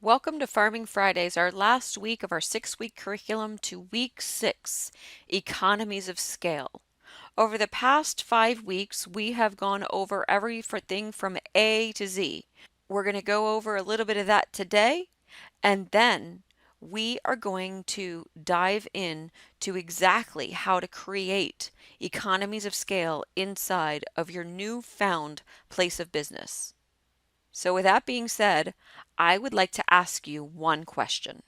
Welcome to Farming Fridays, our last week of our 6-week curriculum to week 6, Economies of Scale. Over the past 5 weeks, we have gone over everything from A to Z. We're going to go over a little bit of that today, and then we are going to dive in to exactly how to create economies of scale inside of your newfound place of business. So with that being said, I would like to ask you one question.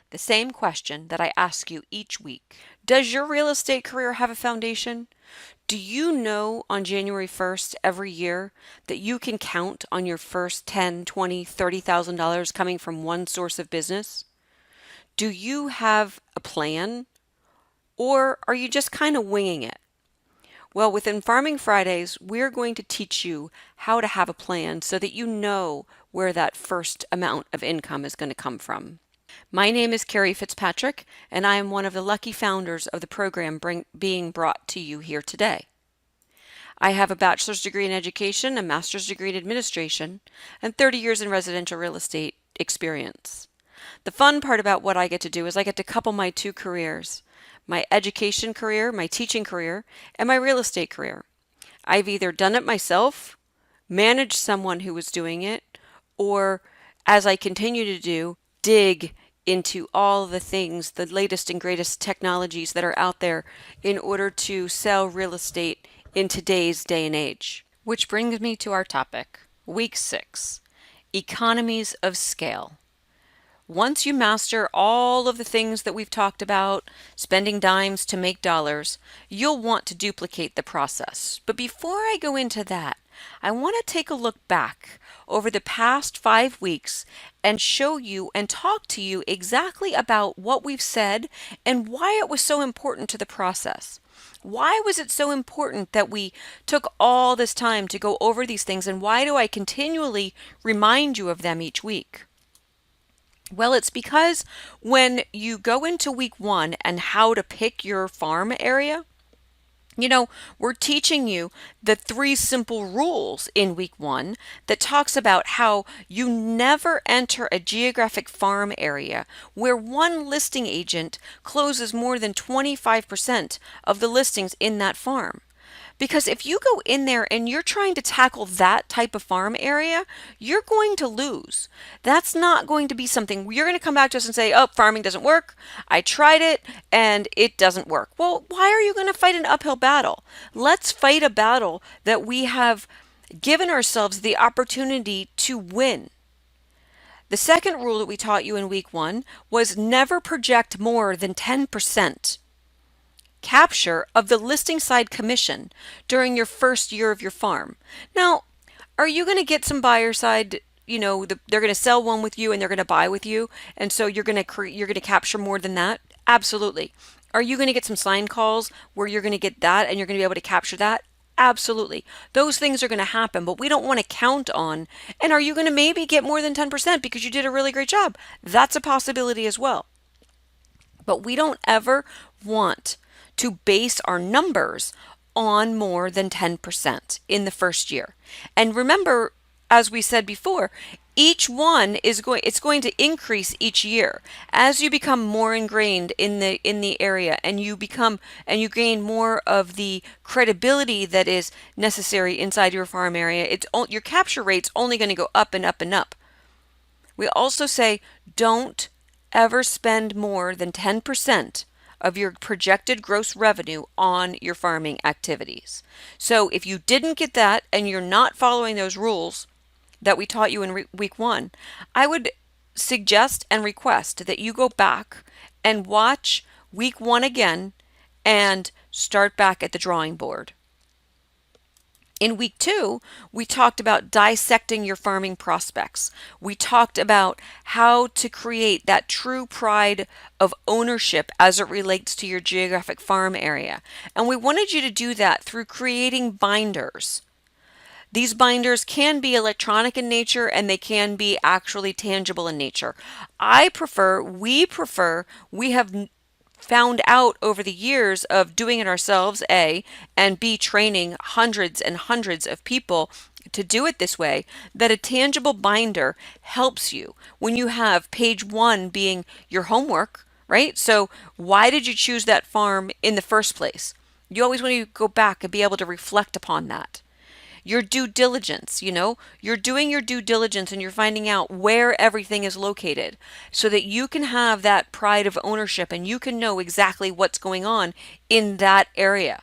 The same question that I ask you each week. Does your real estate career have a foundation? Do you know on January 1st every year that you can count on your first 10, 20, $30,000 coming from one source of business? Do you have a plan, or are you just kind of winging it? Well, within Farming Fridays, we're going to teach you how to have a plan so that you know where that first amount of income is going to come from. My name is Carrie Fitzpatrick, and I am one of the lucky founders of the program being brought to you here today. I have a bachelor's degree in education, a master's degree in administration, and 30 years in residential real estate experience. The fun part about what I get to do is I get to couple my two careers, my education career, my teaching career, and my real estate career. I've either done it myself, managed someone who was doing it, or as I continue to do, dig into all the things, the latest and greatest technologies that are out there in order to sell real estate in today's day and age. Which brings me to our topic, week 6, economies of scale. Once you master all of the things that we've talked about, spending dimes to make dollars, you'll want to duplicate the process. But before I go into that, I want to take a look back over the past 5 weeks and show you and talk to you exactly about what we've said and why it was so important to the process. Why was it so important that we took all this time to go over these things, and why do I continually remind you of them each week? Well, it's because when you go into week 1 and how to pick your farm area, we're teaching you the 3 simple rules in week 1 that talks about how you never enter a geographic farm area where one listing agent closes more than 25% of the listings in that farm. Because if you go in there and you're trying to tackle that type of farm area, you're going to lose. That's not going to be something you're going to come back to us and say, oh, farming doesn't work. I tried it and it doesn't work. Well, why are you going to fight an uphill battle? Let's fight a battle that we have given ourselves the opportunity to win. The second rule that we taught you in week 1 was never project more than 10% capture of the listing side commission during your first year of your farm. Now, are you going to get some buyer side, they're going to sell one with you and they're going to buy with you, and so you're going to capture more than that? Absolutely. Are you going to get some sign calls where you're going to get that and you're going to be able to capture that? Absolutely. Those things are going to happen, but we don't want to count on, and are you going to maybe get more than 10% because you did a really great job? That's a possibility as well. But we don't ever want to base our numbers on more than 10% in the first year. And remember, as we said before, each one it's going to increase each year as you become more ingrained in the area, and you gain more of the credibility that is necessary inside your farm area. Your capture rate's only going to go up and up and up. We also say don't ever spend more than 10% of your projected gross revenue on your farming activities. So if you didn't get that and you're not following those rules that we taught you in week 1, I would suggest and request that you go back and watch week 1 again and start back at the drawing board. In week 2, we talked about dissecting your farming prospects. We talked about how to create that true pride of ownership as it relates to your geographic farm area. And we wanted you to do that through creating binders. These binders can be electronic in nature and they can be actually tangible in nature. We have found out over the years of doing it ourselves, A, and B, training hundreds and hundreds of people to do it this way, that a tangible binder helps you when you have page one being your homework, right? So why did you choose that farm in the first place? You always want to go back and be able to reflect upon that. Your due diligence, you're doing your due diligence and you're finding out where everything is located so that you can have that pride of ownership and you can know exactly what's going on in that area.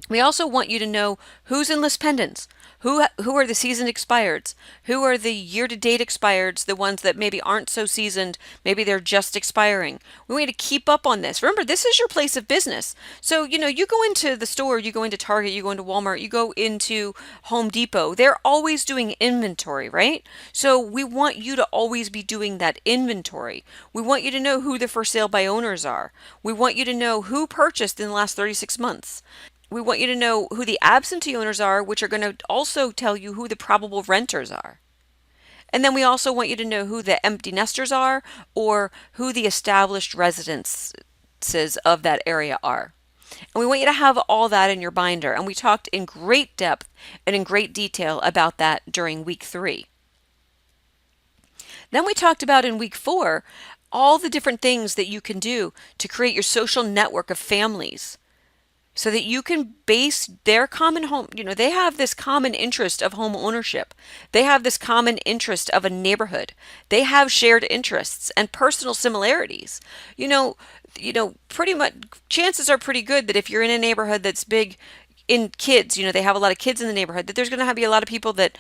We also want you to know who's in list pendants, who are the seasoned expireds, who are the year-to-date expireds, the ones that maybe aren't so seasoned, maybe they're just expiring. We want you to keep up on this. Remember, this is your place of business. So, you go into the store, you go into Target, you go into Walmart, you go into Home Depot. They're always doing inventory, right? So we want you to always be doing that inventory. We want you to know who the for sale by owners are. We want you to know who purchased in the last 36 months. We want you to know who the absentee owners are, which are going to also tell you who the probable renters are. And then we also want you to know who the empty nesters are or who the established residences of that area are. And we want you to have all that in your binder. And we talked in great depth and in great detail about that during week 3. Then we talked about in week 4 all the different things that you can do to create your social network of families, so that you can base their common home, they have this common interest of home ownership. They have this common interest of a neighborhood. They have shared interests and personal similarities. Pretty much chances are pretty good that if you're in a neighborhood that's big in kids, they have a lot of kids in the neighborhood, that there's going to be a lot of people that,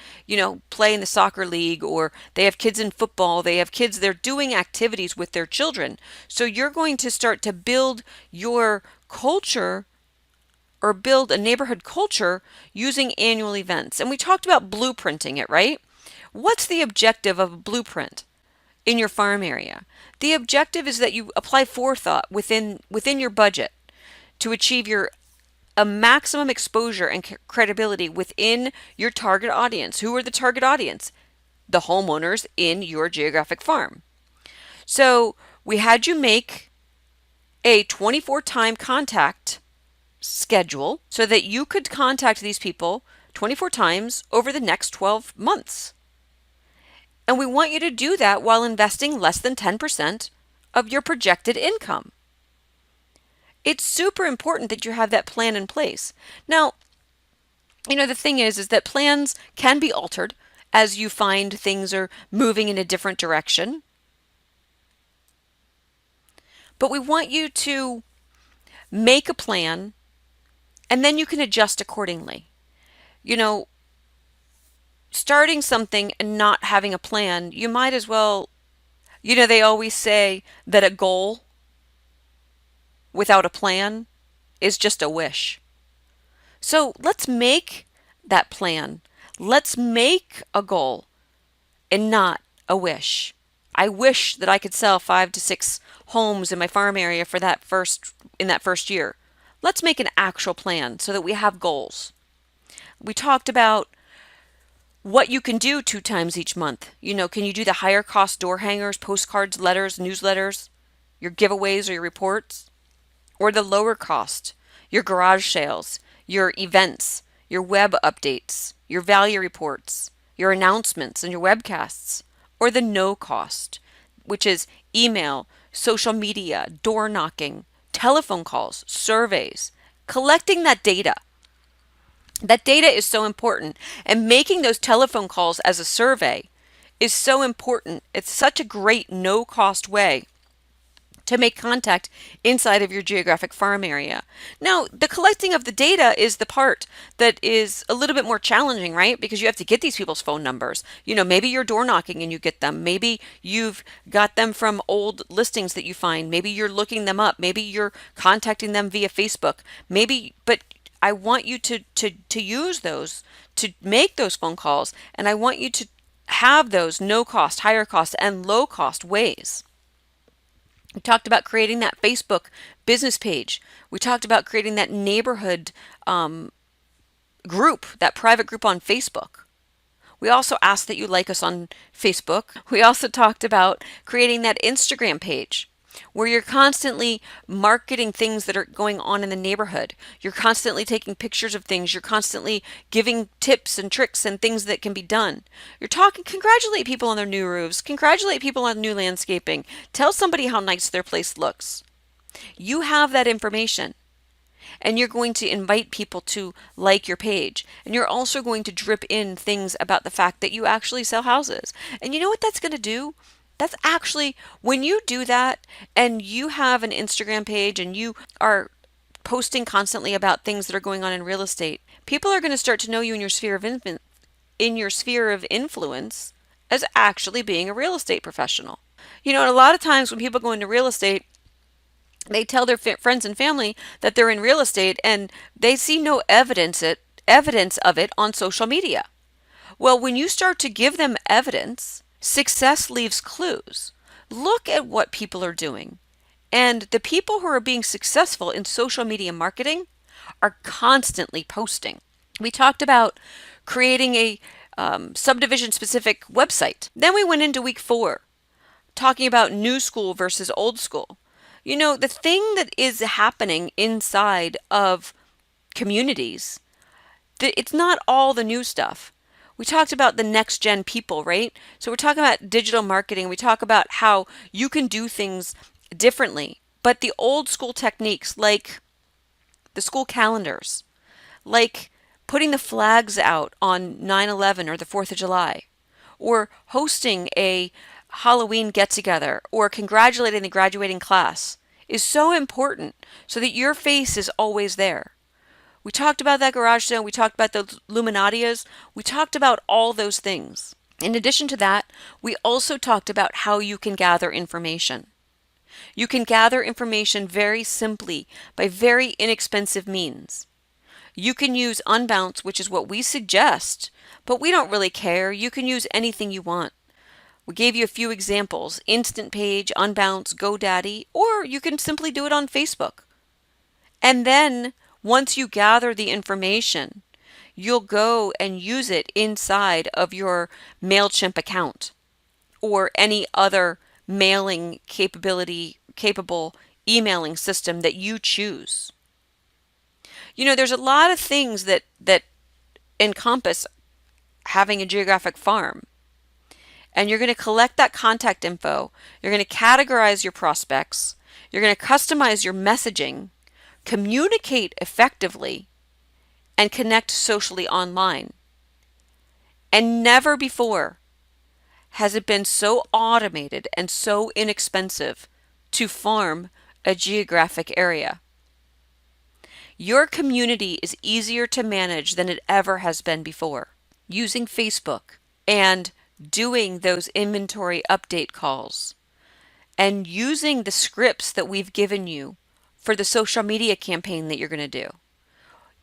play in the soccer league, or they have kids in football, they have kids, they're doing activities with their children. So you're going to start to build your culture or build a neighborhood culture using annual events. And we talked about blueprinting it, right? What's the objective of a blueprint in your farm area? The objective is that you apply forethought within your budget to achieve a maximum exposure and credibility within your target audience. Who are the target audience? The homeowners in your geographic farm. So we had you make a 24-time contact schedule so that you could contact these people 24 times over the next 12 months. And we want you to do that while investing less than 10% of your projected income. It's super important that you have that plan in place. Now, the thing is that plans can be altered as you find things are moving in a different direction. But we want you to make a plan, and then you can adjust accordingly. Starting something and not having a plan, you might as well, they always say that a goal without a plan is just a wish. So let's make that plan. Let's make a goal and not a wish. I wish that I could sell 5 to 6 homes in my farm area in that first year. Let's make an actual plan so that we have goals. We talked about what you can do 2 times each month. Can you do the higher cost door hangers, postcards, letters, newsletters, your giveaways or your reports? Or the lower cost, your garage sales, your events, your web updates, your value reports, your announcements and your webcasts? Or the no cost, which is email, social media, door knocking, telephone calls, surveys, collecting that data. That data is so important, and making those telephone calls as a survey is so important. It's such a great no-cost way to make contact inside of your geographic farm area. Now, the collecting of the data is the part that is a little bit more challenging, right? Because you have to get these people's phone numbers. Maybe you're door knocking and you get them. Maybe you've got them from old listings that you find. Maybe you're looking them up. Maybe you're contacting them via Facebook. But I want you to use those to make those phone calls, and I want you to have those no cost, higher cost, and low cost ways. We talked about creating that Facebook business page. We talked about creating that neighborhood group, that private group on Facebook. We also asked that you like us on Facebook. We also talked about creating that Instagram page. where you're constantly marketing things that are going on in the neighborhood. You're constantly taking pictures of things. You're constantly giving tips and tricks and things that can be done. You're talking, congratulate people on their new roofs, congratulate people on new landscaping, tell somebody how nice their place looks. You have that information. And you're going to invite people to like your page. And you're also going to drip in things about the fact that you actually sell houses. And you know what that's going to do? That's actually, when you do that and you have an Instagram page and you are posting constantly about things that are going on in real estate, people are going to start to know you in your sphere of influence as actually being a real estate professional. You know, and a lot of times when people go into real estate, they tell their friends and family that they're in real estate and they see no evidence of it on social media. Well, when you start to give them evidence, success leaves clues. Look at what people are doing. And the people who are being successful in social media marketing are constantly posting. We talked about creating a subdivision specific website. Then we went into week 4, talking about new school versus old school. You know, the thing that is happening inside of communities, it's not all the new stuff. We talked about the next gen people, right? So we're talking about digital marketing. We talk about how you can do things differently. But the old school techniques, like the school calendars, like putting the flags out on 9/11 or the 4th of July, or hosting a Halloween get together, or congratulating the graduating class, is so important so that your face is always there. We talked about that garage sale. We talked about the Luminatias. We talked about all those things. In addition to that, we also talked about how you can gather information. You can gather information very simply by very inexpensive means. You can use Unbounce, which is what we suggest, but we don't really care. You can use anything you want. We gave you a few examples: Instant Page, Unbounce, GoDaddy, or you can simply do it on Facebook. And then once you gather the information, you'll go and use it inside of your MailChimp account or any other mailing capable emailing system that you choose. You know, there's a lot of things that encompass having a geographic farm. And you're going to collect that contact info. You're going to categorize your prospects. You're going to customize your messaging, communicate effectively, and connect socially online. And never before has it been so automated and so inexpensive to farm a geographic area. Your community is easier to manage than it ever has been before. Using Facebook and doing those inventory update calls and using the scripts that we've given you for the social media campaign that you're going to do,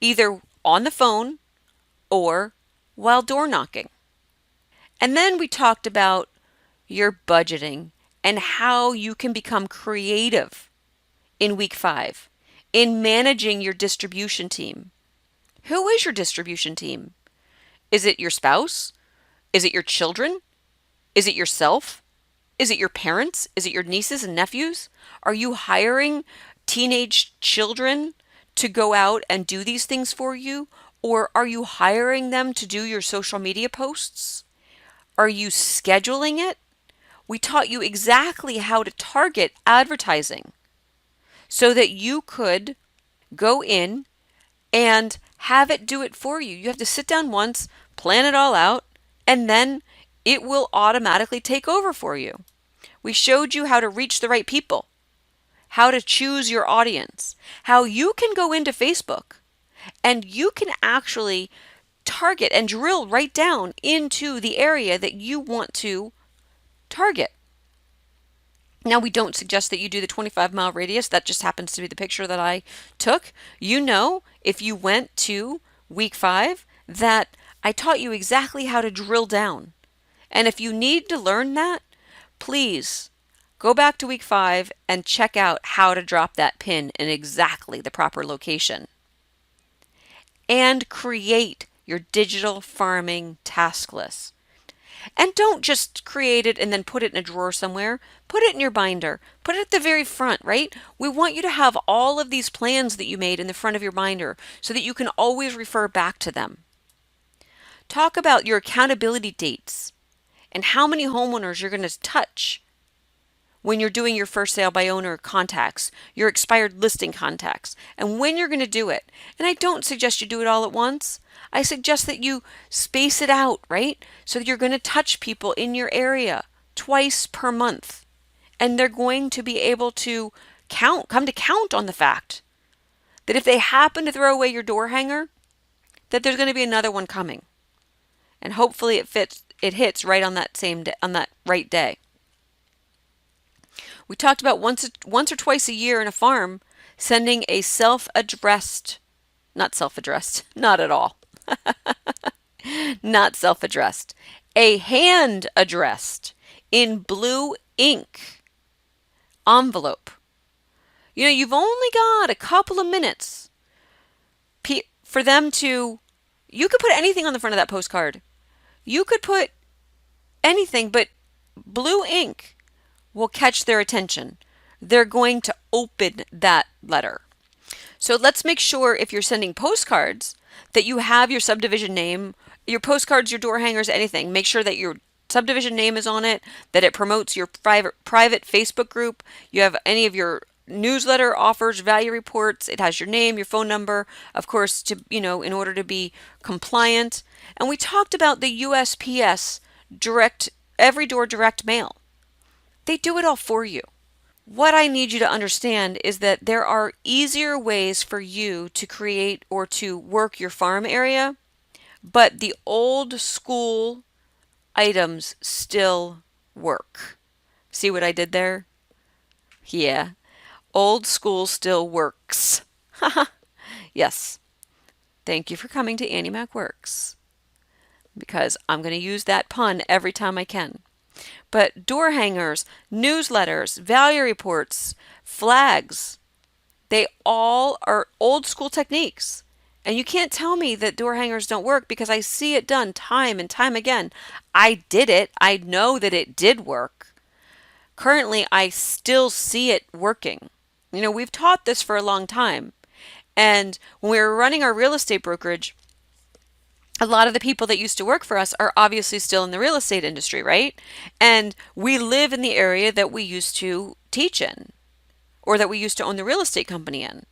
either on the phone or while door knocking. And then we talked about your budgeting and how you can become creative in week 5 in managing your distribution team. Who is your distribution team? Is it your spouse? Is it your children? Is it yourself? Is it your parents? Is it your nieces and nephews? Are you hiring teenage children to go out and do these things for you? Or are you hiring them to do your social media posts? Are you scheduling it? We taught you exactly how to target advertising so that you could go in and have it do it for you. You have to sit down once, plan it all out, and then it will automatically take over for you. We showed you how to reach the right people, how to choose your audience, how you can go into Facebook and you can actually target and drill right down into the area that you want to target. Now, we don't suggest that you do the 25-mile radius. That just happens to be the picture that I took. You know, if you went to week 5, that I taught you exactly how to drill down. And if you need to learn that, please go back to week 5 and check out how to drop that pin in exactly the proper location. And create your digital farming task list. And don't just create it and then put it in a drawer somewhere. Put it in your binder. Put it at the very front, right? We want you to have all of these plans that you made in the front of your binder so that you can always refer back to them. Talk about your accountability dates and how many homeowners you're going to touch when you're doing your first sale by owner contacts, your expired listing contacts, and when you're going to do it. And I don't suggest you do it all at once. I suggest that you space it out, right? So that you're going to touch people in your area twice per month. And they're going to be able to come to count on the fact that if they happen to throw away your door hanger, that there's going to be another one coming. And hopefully it hits right on that same day, on that right day. We talked about once or twice a year in a farm sending a not self-addressed, not at all, not self-addressed, a hand addressed in blue ink envelope. You know, you've only got a couple of minutes for them to, you could put anything on the front of that postcard. You could put anything, but blue ink will catch their attention. They're going to open that letter. So let's make sure if you're sending postcards that you have your subdivision name, your postcards, your door hangers, anything. Make sure that your subdivision name is on it, that it promotes your private Facebook group. You have any of your newsletter offers, value reports. It has your name, your phone number, of course, to, in order to be compliant. And we talked about the USPS every door direct mail. They do it all for you. What I need you to understand is that there are easier ways for you to create or to work your farm area, but the old school items still work. See what I did there? Yeah. Old school still works. Yes. Thank you for coming to Annie Mac Works, because I'm going to use that pun every time I can. But door hangers, newsletters, value reports, flags, they all are old school techniques. And you can't tell me that door hangers don't work, because I see it done time and time again. I did it. I know that it did work. Currently, I still see it working. We've taught this for a long time. And when we were running our real estate brokerage, a lot of the people that used to work for us are obviously still in the real estate industry, right? And we live in the area that we used to teach in, or that we used to own the real estate company in.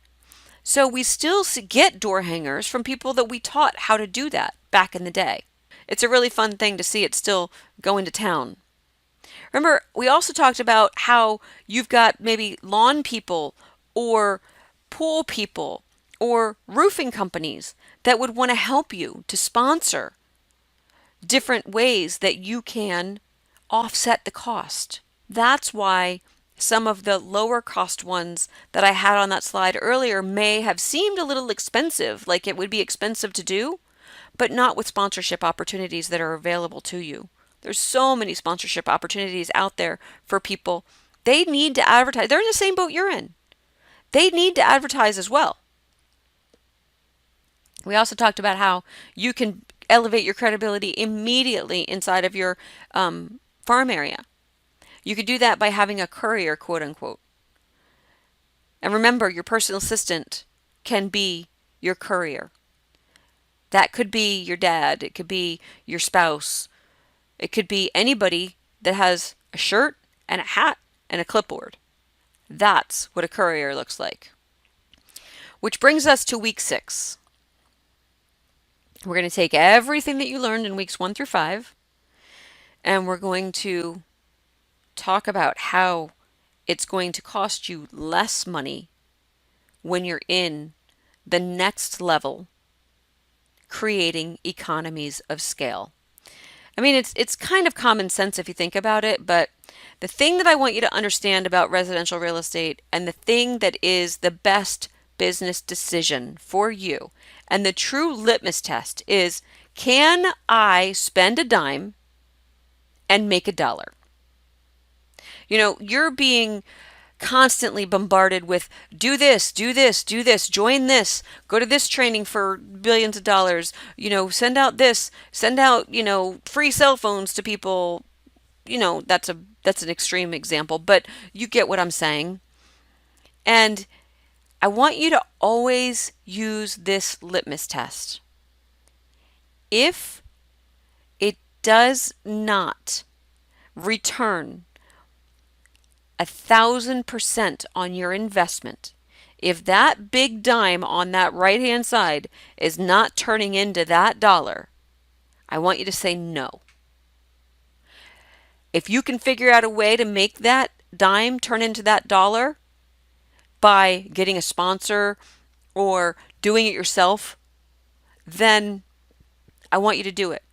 So we still get door hangers from people that we taught how to do that back in the day. It's a really fun thing to see it still go into town. Remember, we also talked about how you've got maybe lawn people or pool people or roofing companies that would want to help you to sponsor different ways that you can offset the cost. That's why some of the lower cost ones that I had on that slide earlier may have seemed a little expensive, like it would be expensive to do, but not with sponsorship opportunities that are available to you. There's so many sponsorship opportunities out there for people. They need to advertise. They're in the same boat you're in. They need to advertise as well. We also talked about how you can elevate your credibility immediately inside of your farm area. You could do that by having a courier, quote unquote. And remember, your personal assistant can be your courier. That could be your dad. It could be your spouse. It could be anybody that has a shirt and a hat and a clipboard. That's what a courier looks like. Which brings us to week 6. We're going to take everything that you learned in weeks 1 through 5, and we're going to talk about how it's going to cost you less money when you're in the next level, creating economies of scale. I mean, it's kind of common sense if you think about it, but the thing that I want you to understand about residential real estate, and the thing that is the best business decision for you, and the true litmus test is, can I spend a dime and make $1? You're being constantly bombarded with do this, do this, do this, join this, go to this training for billions of dollars, send out this, send out, free cell phones to people. That's an extreme example, but you get what I'm saying. And I want you to always use this litmus test. If it does not return 1,000% on your investment, if that big dime on that right hand side is not turning into that dollar, I want you to say no. If you can figure out a way to make that dime turn into that dollar by getting a sponsor or doing it yourself, then I want you to do it.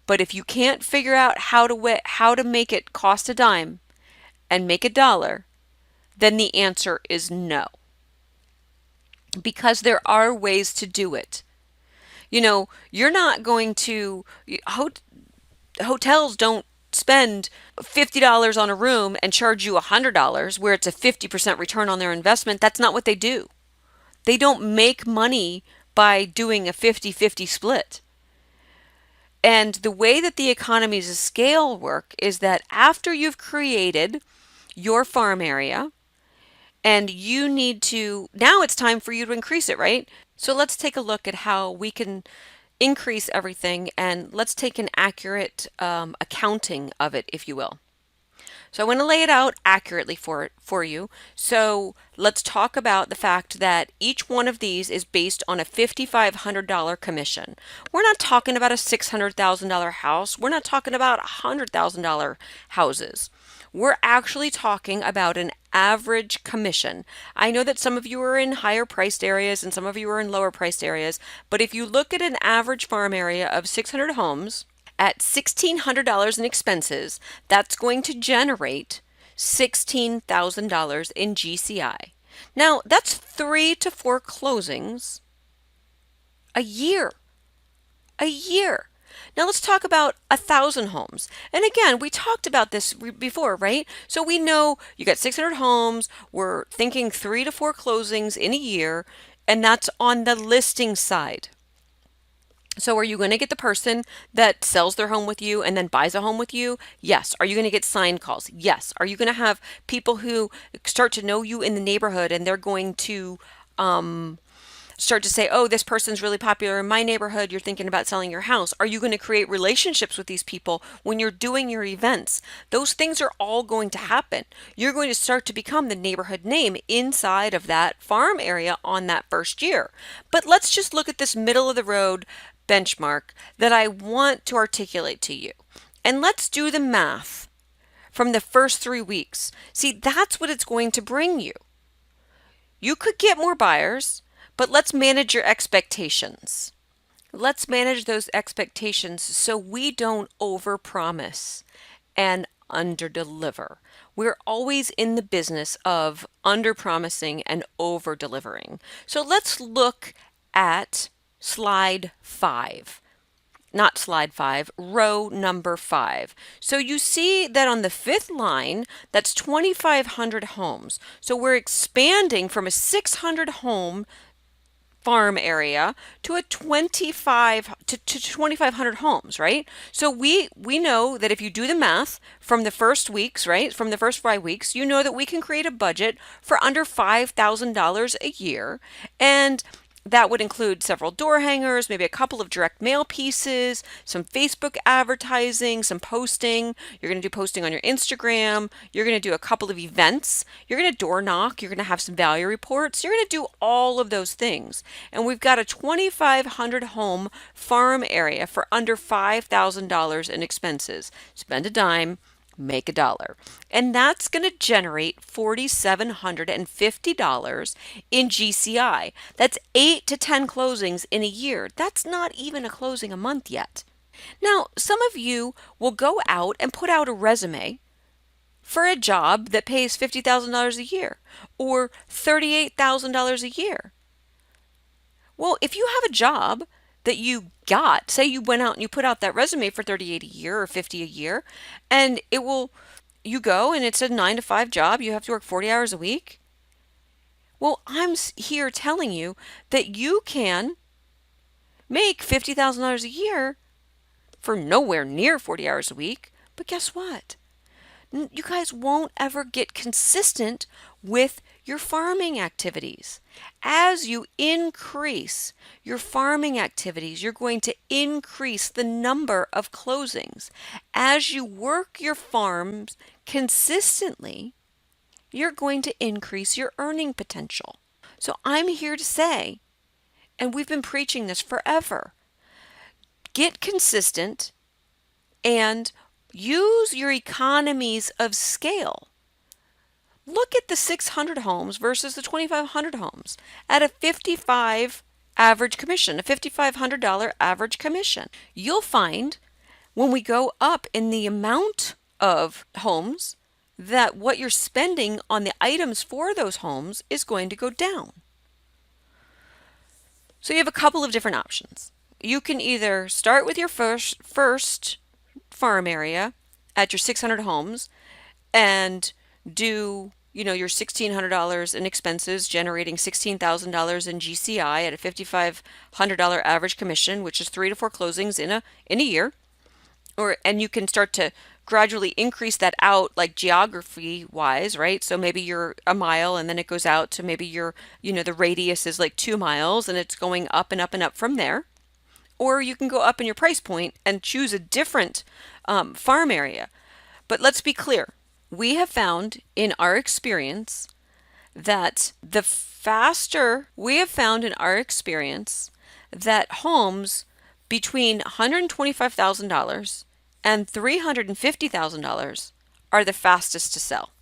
But if you can't figure out how to make it cost a dime and make a dollar, then the answer is no. Because there are ways to do it. You're not going to, hotels don't spend $50 on a room and charge you $100 where it's a 50% return on their investment. That's not what they do. They don't make money by doing a 50-50 split. And the way that the economies of scale work is that after you've created your farm area, and you need to, now it's time for you to increase it, right? So let's take a look at how we can increase everything, and let's take an accurate accounting of it, if you will. So I want to lay it out accurately for you. So let's talk about the fact that each one of these is based on a $5,500 commission. We're not talking about a $600,000 house. We're not talking about $100,000 houses. We're actually talking about an average commission. I know that some of you are in higher priced areas and some of you are in lower priced areas, but if you look at an average farm area of 600 homes, at $1,600 in expenses, that's going to generate $16,000 in GCI. Now, that's 3 to 4 closings a year. A year. Now let's talk about 1,000 homes. And again, we talked about this before, right? So we know you got 600 homes. We're thinking 3 to 4 closings in a year, and that's on the listing side. So are you going to get the person that sells their home with you and then buys a home with you? Yes. Are you going to get sign calls? Yes. Are you going to have people who start to know you in the neighborhood and they're going to start to say, oh, this person's really popular in my neighborhood. You're thinking about selling your house. Are you going to create relationships with these people when you're doing your events? Those things are all going to happen. You're going to start to become the neighborhood name inside of that farm area on that first year. But let's just look at this middle of the road benchmark that I want to articulate to you. And let's do the math from the first 3 weeks. See, that's what it's going to bring you. You could get more buyers, but let's manage your expectations. Let's manage those expectations so we don't overpromise and underdeliver. We're always in the business of underpromising and over-delivering. So let's look at slide 5. Not slide 5, row number 5. So you see that on the 5th line, that's 2,500 homes. So we're expanding from a 600 home farm area to a 2,500 homes, right? So we know that if you do the math from the first weeks, right, from the first 5 weeks, you know that we can create a budget for under $5,000 a year, and that would include several door hangers, maybe a couple of direct mail pieces, some Facebook advertising, some posting. You're going to do posting on your Instagram. You're going to do a couple of events. You're going to door knock. You're going to have some value reports. You're going to do all of those things. And we've got a 2,500 home farm area for under $5,000 in expenses. Spend a dime, make a dollar. And that's going to generate $4,750 in GCI. That's 8 to 10 closings in a year. That's not even a closing a month yet. Now, some of you will go out and put out a resume for a job that pays $50,000 a year or $38,000 a year. Well, if you have a job that you say you went out and you put out that resume for 38 a year or 50 a year, and you go and it's a 9 to 5 job. You have to work 40 hours a week. Well, I'm here telling you that you can make $50,000 a year for nowhere near 40 hours a week. But guess what? You guys won't ever get consistent with your farming activities. As you increase your farming activities, you're going to increase the number of closings. As you work your farms consistently, you're going to increase your earning potential. So I'm here to say, and we've been preaching this forever, get consistent and use your economies of scale. Look at the 600 homes versus the 2,500 homes at a 55 average commission, a $5,500 average commission. You'll find when we go up in the amount of homes that what you're spending on the items for those homes is going to go down. So you have a couple of different options. You can either start with your first farm area at your 600 homes and do your $1,600 in expenses, generating $16,000 in GCI at a $5,500 average commission, which is 3 to 4 closings in a year. And you can start to gradually increase that out, like geography wise, right? So maybe you're a mile and then it goes out to maybe the radius is like 2 miles and it's going up and up and up from there. Or you can go up in your price point and choose a different farm area. But let's be clear. We have found in our experience that homes between $125,000 and $350,000 are the fastest to sell.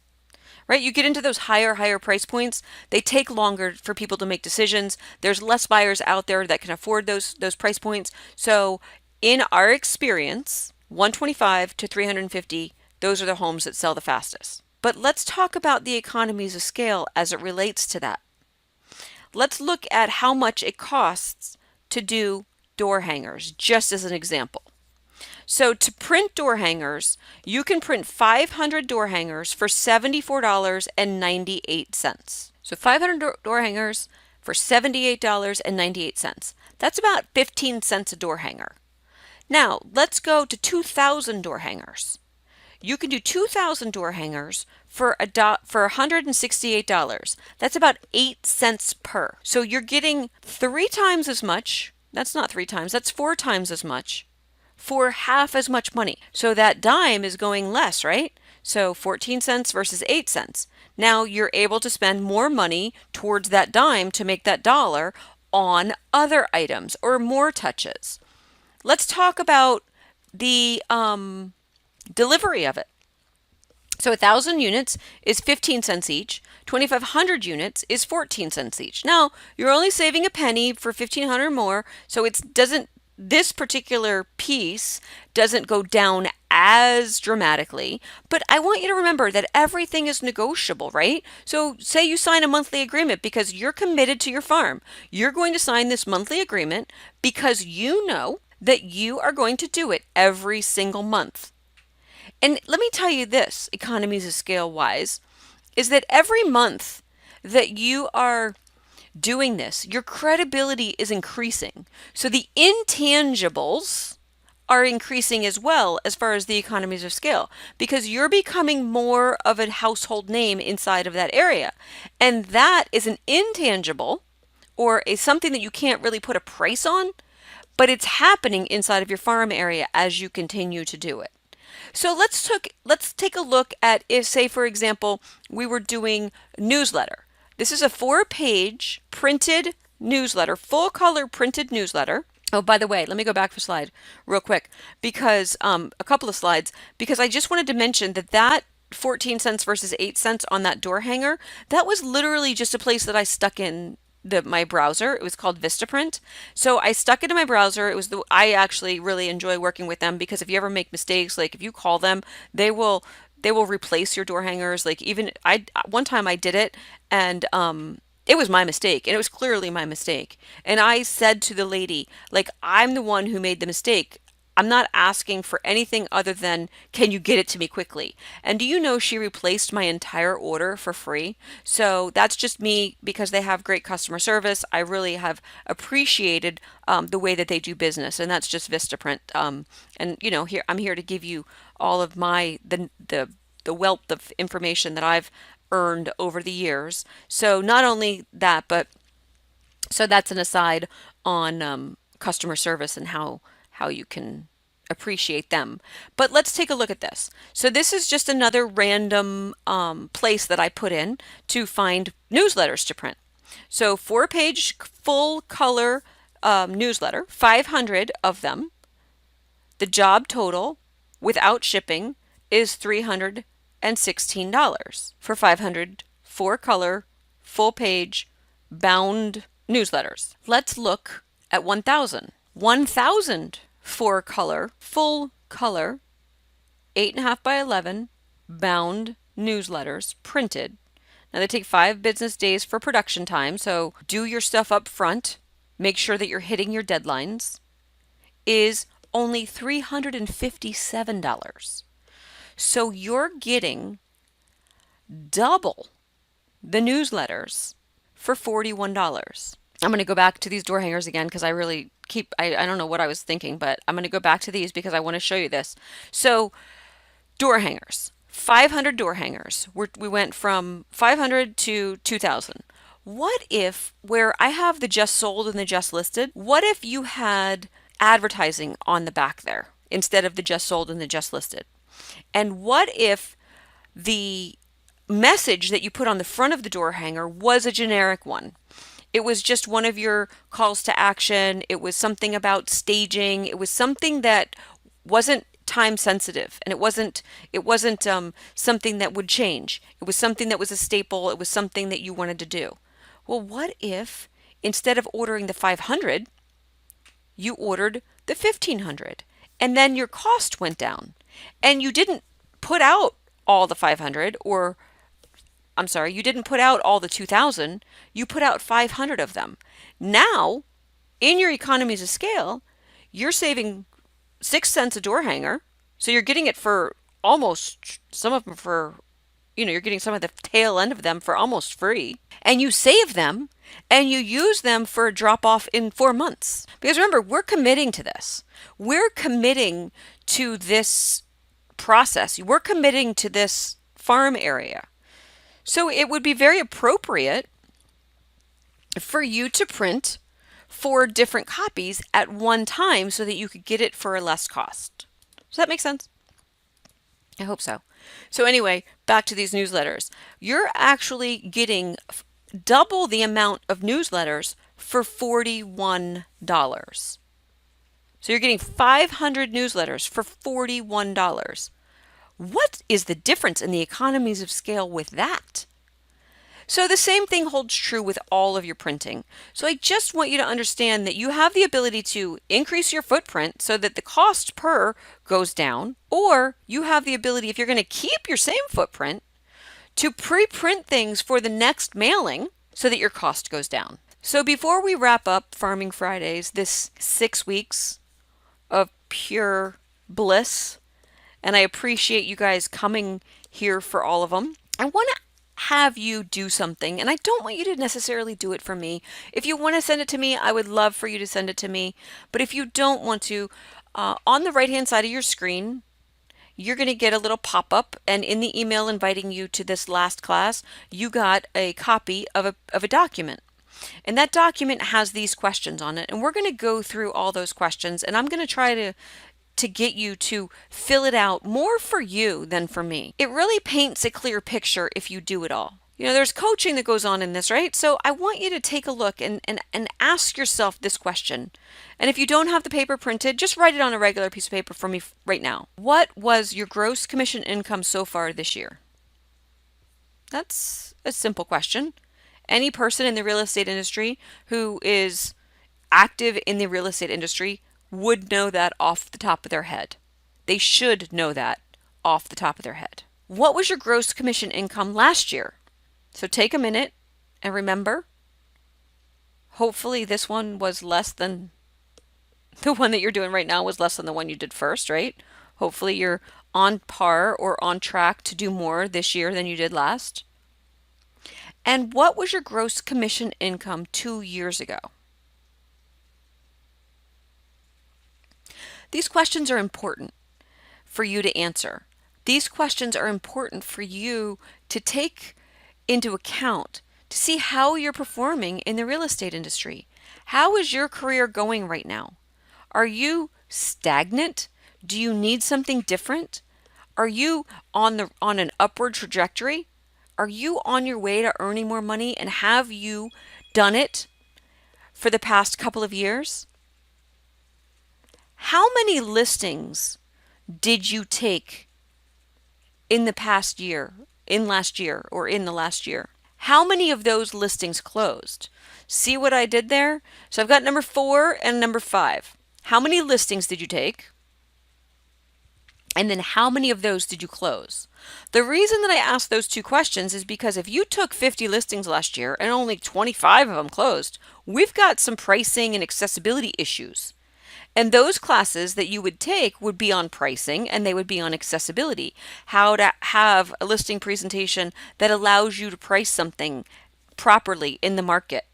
Right? You get into those higher price points, they take longer for people to make decisions. There's less buyers out there that can afford those price points. So in our experience, 125 to 350, those are the homes that sell the fastest. But let's talk about the economies of scale as it relates to that. Let's look at how much it costs to do door hangers, just as an example. So to print door hangers, you can print 500 door hangers for $74.98. So 500 door hangers for $78.98. That's about 15 cents a door hanger. Now, let's go to 2,000 door hangers. You can do 2,000 door hangers for $168. That's about 8 cents per. So you're getting 3 times as much. That's not 3 times, that's 4 times as much for half as much money. So that dime is going less, right? So 14 cents versus 8 cents. Now you're able to spend more money towards that dime to make that dollar on other items or more touches. Let's talk about the delivery of it. So 1,000 units is 15 cents each. 2,500 units is 14 cents each. Now, you're only saving a penny for 1,500 more, so this particular piece doesn't go down as dramatically, but I want you to remember that everything is negotiable, right? So say you sign a monthly agreement because you're committed to your farm. You're going to sign this monthly agreement because you know that you are going to do it every single month. And let me tell you this, economies of scale wise, is that every month that you are doing this, your credibility is increasing. So the intangibles are increasing as well as far as the economies of scale because you're becoming more of a household name inside of that area. And that is an intangible or something that you can't really put a price on, but it's happening inside of your farm area as you continue to do it. So let's take a look at if, say, for example, we were doing newsletter. This is a 4-page printed newsletter, full color printed newsletter. Oh, by the way, let me go back for a slide real quick because a couple of slides, because I just wanted to mention that 14 cents versus 8 cents on that door hanger, that was literally just a place that I stuck in my browser. It was called Vistaprint. So I stuck it in my browser. I actually really enjoy working with them because if you ever make mistakes, like if you call them, they will replace your door hangers. Like one time I did it and it was my mistake and it was clearly my mistake. And I said to the lady, like, I'm the one who made the mistake. I'm not asking for anything other than, can you get it to me quickly? And do you know she replaced my entire order for free? So that's just me because they have great customer service. I really have appreciated the way that they do business, and that's just Vistaprint. And here I'm here to give you all of the wealth of information that I've earned over the years. So not only that, but so that's an aside on customer service and how you can appreciate them. But let's take a look at this. So this is just another random place that I put in to find newsletters to print. So 4-page full color newsletter, 500 of them. The job total without shipping is $316 for 500 4-color full page bound newsletters. Let's look at 1,000. 1,000 4-color, full color, 8.5 by 11 bound newsletters printed. Now they take 5 business days for production time, so do your stuff up front. Make sure that you're hitting your deadlines. Is only $357. So you're getting double the newsletters for $41. I'm going to go back to these door hangers again because I really I don't know what I was thinking, but I'm going to go back to these because I want to show you this. So door hangers, 500 door hangers. We went from 500 to 2,000. What if, where I have the just sold and the just listed, what if you had advertising on the back there instead of the just sold and the just listed? And what if the message that you put on the front of the door hanger was a generic one? It was just one of your calls to action. It was something about staging. It was something that wasn't time sensitive, and it wasn't something that would change. It was something that was a staple. It was something that you wanted to do. Well, what if instead of ordering the 500, you ordered the 1,500, and then your cost went down, and you didn't put out all the 500, or I'm sorry, you didn't put out all the 2,000, you put out 500 of them. Now, in your economies of scale, you're saving 6 cents a door hanger. So you're getting it for almost, some of them for, you're getting some of the tail end of them for almost free. And you save them and you use them for a drop off in 4 months. Because remember, we're committing to this. We're committing to this process. We're committing to this farm area. So it would be very appropriate for you to print 4 different copies at one time so that you could get it for a less cost. Does that make sense? I hope so. So anyway, back to these newsletters. You're actually getting double the amount of newsletters for $41. So you're getting 500 newsletters for $41. What is the difference in the economies of scale with that? So the same thing holds true with all of your printing. So I just want you to understand that you have the ability to increase your footprint so that the cost per goes down, or you have the ability, if you're going to keep your same footprint, to pre-print things for the next mailing so that your cost goes down. So before we wrap up Farming Fridays, this 6 weeks of pure bliss, and I appreciate you guys coming here for all of them, I want to have you do something, and I don't want you to necessarily do it for me. If you want to send it to me, I would love for you to send it to me. But if you don't want to, on the right hand side of your screen, you're going to get a little pop-up, and in the email inviting you to this last class, you got a copy of a document. And that document has these questions on it, and we're going to go through all those questions, and I'm going to try to get you to fill it out more for you than for me. It really paints a clear picture if you do it all. There's coaching that goes on in this, right? So I want you to take a look and ask yourself this question. And if you don't have the paper printed, just write it on a regular piece of paper for me right now. What was your gross commission income so far this year? That's a simple question. Any person in the real estate industry who is active in the real estate industry would know that off the top of their head. They should know that off the top of their head. What was your gross commission income last year? So take a minute and remember. Hopefully this one was less than The one that you're doing right now was less than the one you did first, right? Hopefully you're on par or on track to do more this year than you did last. And what was your gross commission income 2 years ago? These questions are important for you to answer. These questions are important for you to take into account to see how you're performing in the real estate industry. How is your career going right now? Are you stagnant? Do you need something different? Are you on an upward trajectory? Are you on your way to earning more money, and have you done it for the past couple of years? How many listings did you take in the past year, in last year, or in the last year? How many of those listings closed? See what I did there? So I've got number 4 and number 5. How many listings did you take? And then how many of those did you close? The reason that I asked those two questions is because if you took 50 listings last year and only 25 of them closed, we've got some pricing and accessibility issues. And those classes that you would take would be on pricing and they would be on accessibility. How to have a listing presentation that allows you to price something properly in the market.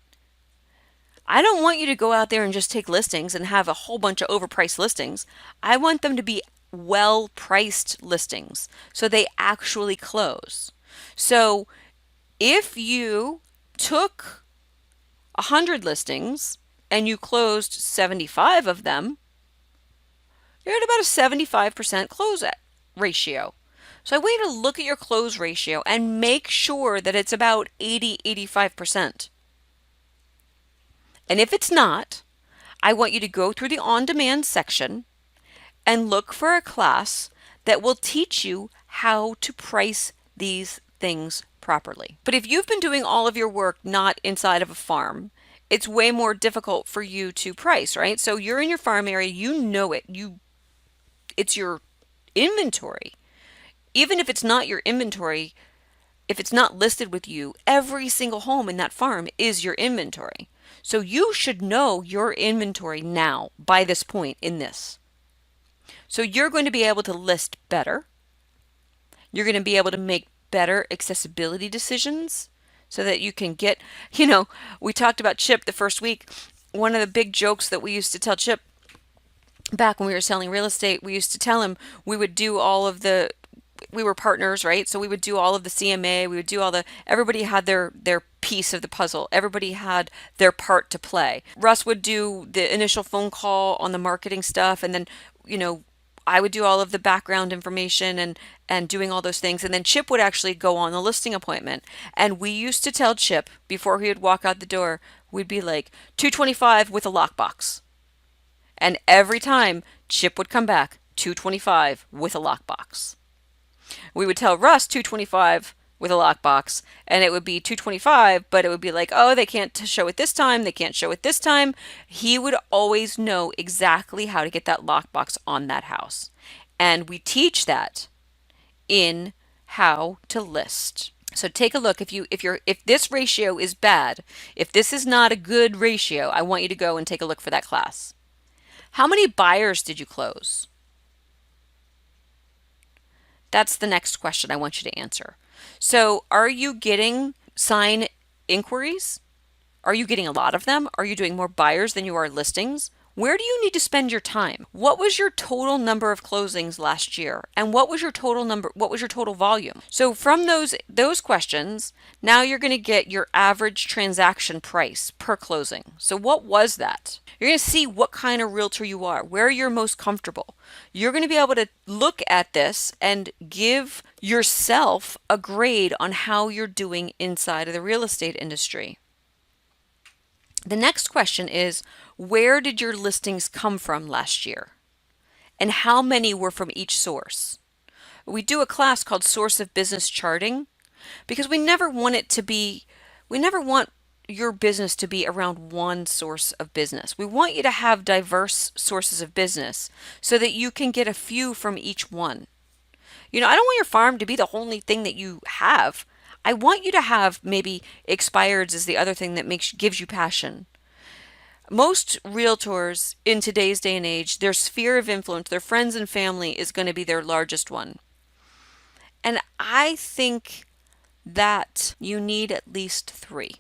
I don't want you to go out there and just take listings and have a whole bunch of overpriced listings. I want them to be well priced listings so they actually close. So if you took 100 listings and you closed 75 of them, you're at about a 75% close ratio. So I want you to look at your close ratio and make sure that it's about 85%. And if it's not, I want you to go through the on-demand section and look for a class that will teach you how to price these things properly. But if you've been doing all of your work not inside of a farm, it's way more difficult for you to price, right? So you're in your farm area, you know it. It's your inventory. Even if it's not your inventory, if it's not listed with you, every single home in that farm is your inventory. So you should know your inventory now by this point in this. So you're going to be able to list better. You're going to be able to make better accessibility decisions so that you can get, we talked about Chip the first week. One of the big jokes that we used to tell Chip back when we were selling real estate, we used to tell him we would do all of the, we were partners, right? So we would do all of the CMA, we would do all the, everybody had their piece of the puzzle. Everybody had their part to play. Russ would do the initial phone call on the marketing stuff, and then, I would do all of the background information and doing all those things. And then Chip would actually go on the listing appointment. And we used to tell Chip before he would walk out the door, we'd be like, 225 with a lockbox. And every time Chip would come back, 225 with a lockbox. We would tell Russ 225 with a lockbox, and it would be 225, but it would be like, oh, they can't show it this time, they can't show it this time. He would always know exactly how to get that lockbox on that house. And we teach that in how to list. So take a look. If this ratio is bad, if this is not a good ratio, I want you to go and take a look for that class. How many buyers did you close? That's the next question I want you to answer. So are you getting sign inquiries? Are you getting a lot of them? Are you doing more buyers than you are listings? Where do you need to spend your time? What was your total number of closings last year? And what was your total volume? So from those questions, now you're going to get your average transaction price per closing. So what was that? You're going to see what kind of realtor you are, where you're most comfortable. You're going to be able to look at this and give yourself a grade on how you're doing inside of the real estate industry. The next question is, where did your listings come from last year? And how many were from each source? We do a class called Source of Business Charting because we never want your business to be around one source of business. We want you to have diverse sources of business so that you can get a few from each one. I don't want your farm to be the only thing that you have. I want you to have maybe expireds is the other thing that gives you passion. Most realtors in today's day and age, their sphere of influence, their friends and family is going to be their largest one. And I think that you need at least three.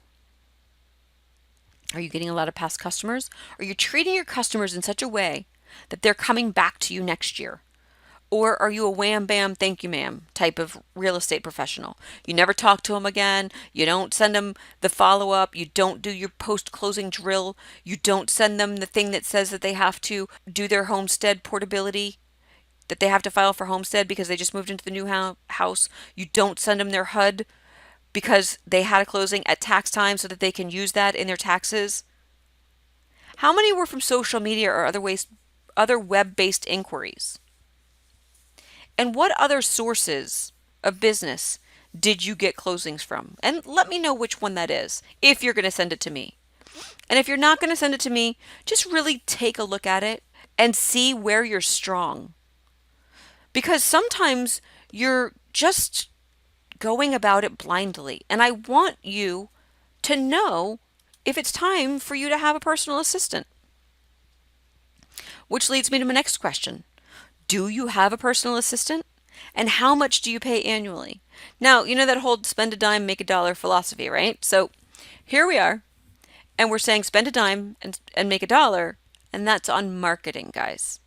Are you getting a lot of past customers? Are you treating your customers in such a way that they're coming back to you next year? Or are you a wham bam, thank you ma'am type of real estate professional? You never talk to them again. You don't send them the follow up. You don't do your post closing drill. You don't send them the thing that says that they have to do their homestead portability, that they have to file for homestead because they just moved into the new house. You don't send them their HUD because they had a closing at tax time so that they can use that in their taxes. How many were from social media or other web-based inquiries? And what other sources of business did you get closings from? And let me know which one that is if you're going to send it to me. And if you're not going to send it to me, just really take a look at it and see where you're strong. Because sometimes you're just going about it blindly. And I want you to know if it's time for you to have a personal assistant. Which leads me to my next question. Do you have a personal assistant? And how much do you pay annually? Now, you know that whole spend a dime, make a dollar philosophy, right? So here we are, and we're saying spend a dime and make a dollar, and that's on marketing, guys.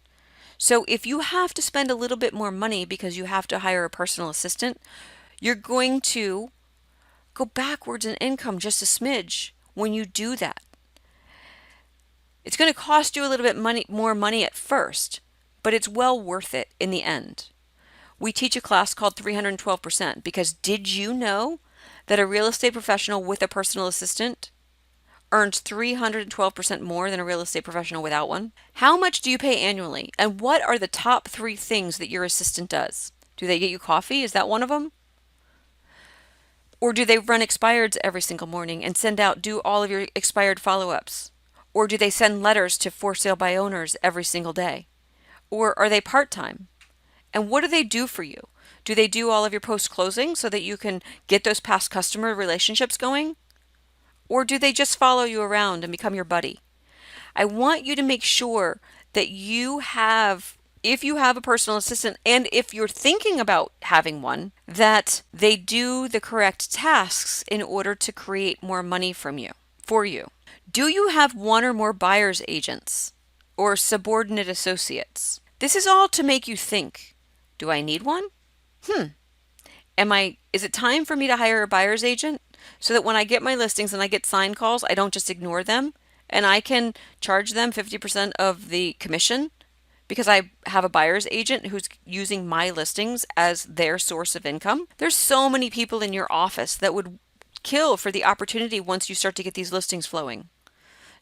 So if you have to spend a little bit more money because you have to hire a personal assistant, you're going to go backwards in income just a smidge when you do that. It's going to cost you a little bit more money at first, but it's well worth it in the end. We teach a class called 312% because did you know that a real estate professional with a personal assistant earns 312% more than a real estate professional without one? How much do you pay annually? And what are the top 3 things that your assistant does? Do they get you coffee? Is that one of them? Or do they run expireds every single morning and do all of your expired follow-ups? Or do they send letters to for sale by owners every single day? Or are they part-time? And what do they do for you? Do they do all of your post-closing so that you can get those past customer relationships going? Or do they just follow you around and become your buddy? I want you to make sure that if you have a personal assistant and if you're thinking about having one, that they do the correct tasks in order to create more money for you. Do you have one or more buyer's agents or subordinate associates? This is all to make you think, do I need one? Is it time for me to hire a buyer's agent so that when I get my listings and I get sign calls, I don't just ignore them and I can charge them 50% of the commission because I have a buyer's agent who's using my listings as their source of income? There's so many people in your office that would kill for the opportunity once you start to get these listings flowing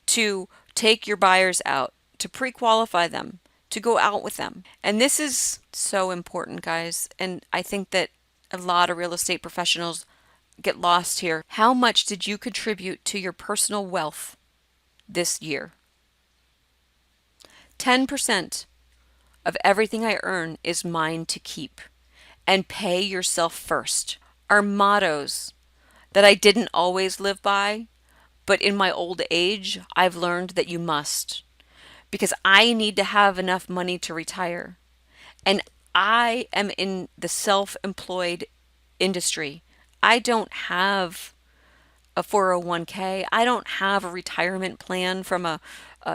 to take your buyers out, to pre-qualify them, to go out with them. And this is so important, guys. And I think that a lot of real estate professionals get lost here. How much did you contribute to your personal wealth this year? 10% of everything I earn is mine to keep. And pay yourself first are mottos that I didn't always live by, but in my old age, I've learned that you must. Because I need to have enough money to retire. And I am in the self-employed industry. I don't have a 401k. I don't have a retirement plan from a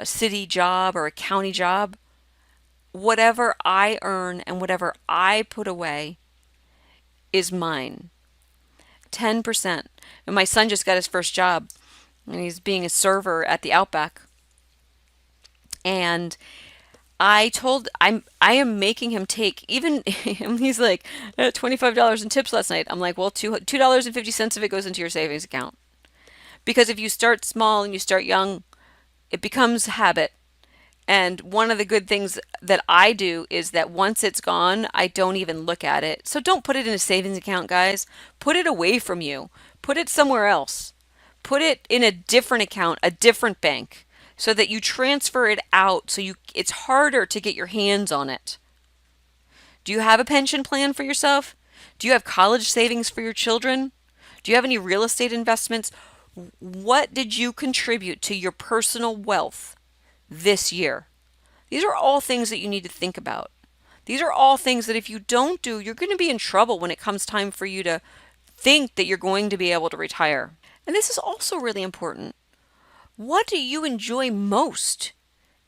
city job or a county job. Whatever I earn and whatever I put away is mine. 10%. And my son just got his first job, and he's being a server at the Outback. And I am making him take even he's like $25 in tips last night. I'm like, well, $2.50 of it goes into your savings account. Because if you start small and you start young, it becomes habit. And one of the good things that I do is that once it's gone, I don't even look at it. So don't put it in a savings account, guys. Put it away from you. Put it somewhere else. Put it in a different account, a different bank, so that you transfer it out so it's harder to get your hands on it. Do you have a pension plan for yourself? Do you have college savings for your children? Do you have any real estate investments? What did you contribute to your personal wealth this year? These are all things that you need to think about. These are all things that if you don't do, you're going to be in trouble when it comes time for you to think that you're going to be able to retire. And this is also really important. What do you enjoy most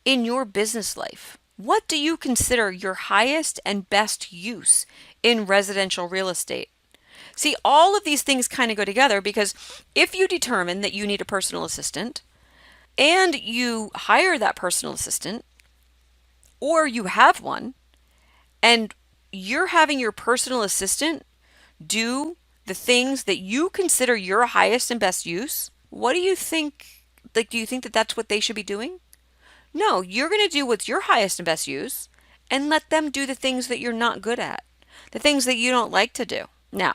in your business life? What do you consider your highest and best use in residential real estate? See, all of these things kind of go together because if you determine that you need a personal assistant and you hire that personal assistant, or you have one, and you're having your personal assistant do the things that you consider your highest and best use, what do you think? Like, do you think that that's what they should be doing? No, you're going to do what's your highest and best use and let them do the things that you're not good at, the things that you don't like to do. Now,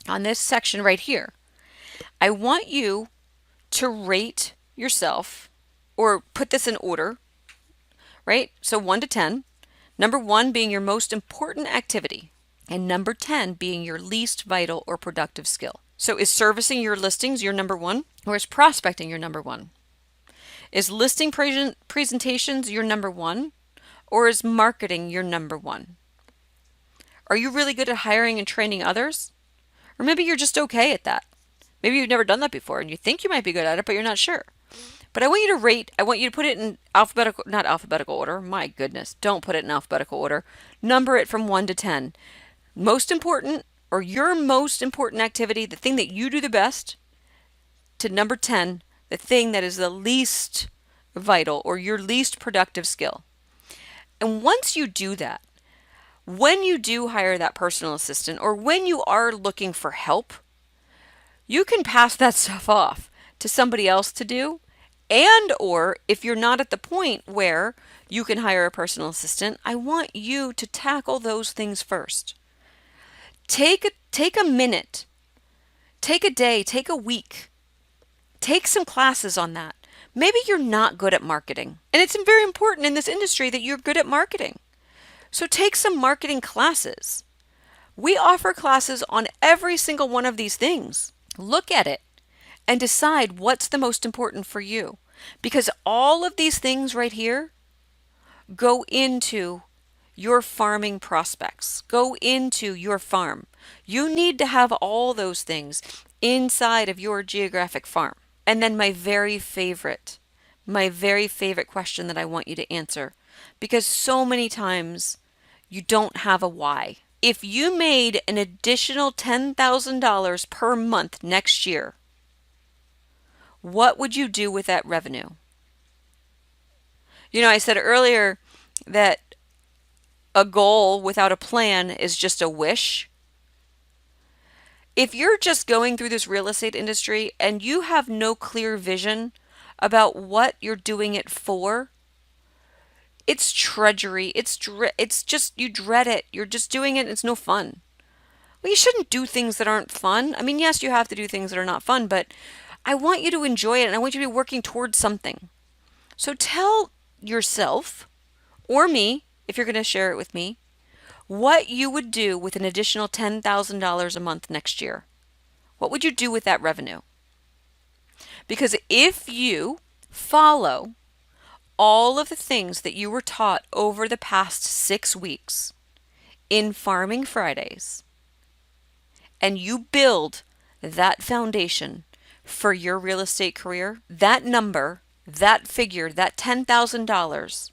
on this section right here, I want you to rate yourself or put this in order, right? So 1 to 10, number 1 being your most important activity, and number 10 being your least vital or productive skill. So is servicing your listings your number 1, or is prospecting your number 1? Is listing presentations your number 1, or is marketing your number 1? Are you really good at hiring and training others? Or maybe you're just okay at that. Maybe you've never done that before and you think you might be good at it, but you're not sure. But I want you to rate, I want you to put it in not alphabetical order. My goodness, don't put it in alphabetical order. Number it from 1 to 10. Most important, or your most important activity, the thing that you do the best, to number 10, the thing that is the least vital or your least productive skill. And once you do that, when you do hire that personal assistant or when you are looking for help, you can pass that stuff off to somebody else to do. And or if you're not at the point where you can hire a personal assistant, I want you to tackle those things first. Take a minute, take a day, take a week, take some classes on that. Maybe you're not good at marketing, and it's very important in this industry that you're good at marketing. So take some marketing classes. We offer classes on every single one of these things. Look at it and decide what's the most important for you, because all of these things right here go into your farming prospects, go into your farm. You need to have all those things inside of your geographic farm. And then my very favorite question that I want you to answer, because so many times you don't have a why. If you made an additional $10,000 per month next year, what would you do with that revenue? You know, I said earlier that a goal without a plan is just a wish. If you're just going through this real estate industry and you have no clear vision about what you're doing it for, it's drudgery. It's just, you dread it. You're just doing it. It's no fun. Well, you shouldn't do things that aren't fun. I mean, yes, you have to do things that are not fun, but I want you to enjoy it and I want you to be working towards something. So tell yourself, or me, if you're going to share it with me, what you would do with an additional $10,000 a month next year. What would you do with that revenue? Because if you follow all of the things that you were taught over the past 6 weeks in Farming Fridays, and you build that foundation for your real estate career, that number, that figure, that $10,000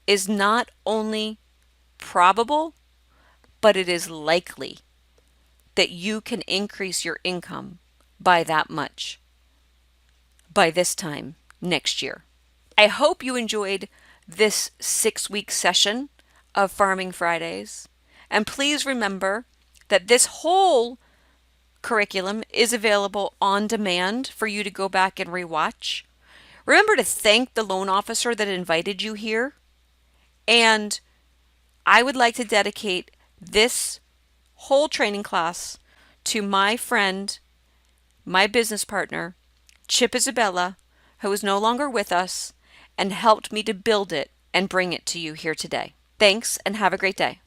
is not only probable, but it is likely that you can increase your income by that much by this time next year. I hope you enjoyed this 6-week session of Farming Fridays. And please remember that this whole curriculum is available on demand for you to go back and rewatch. Remember to thank the loan officer that invited you here. And I would like to dedicate this whole training class to my friend, my business partner, Chip Isabella, who is no longer with us and helped me to build it and bring it to you here today. Thanks and have a great day.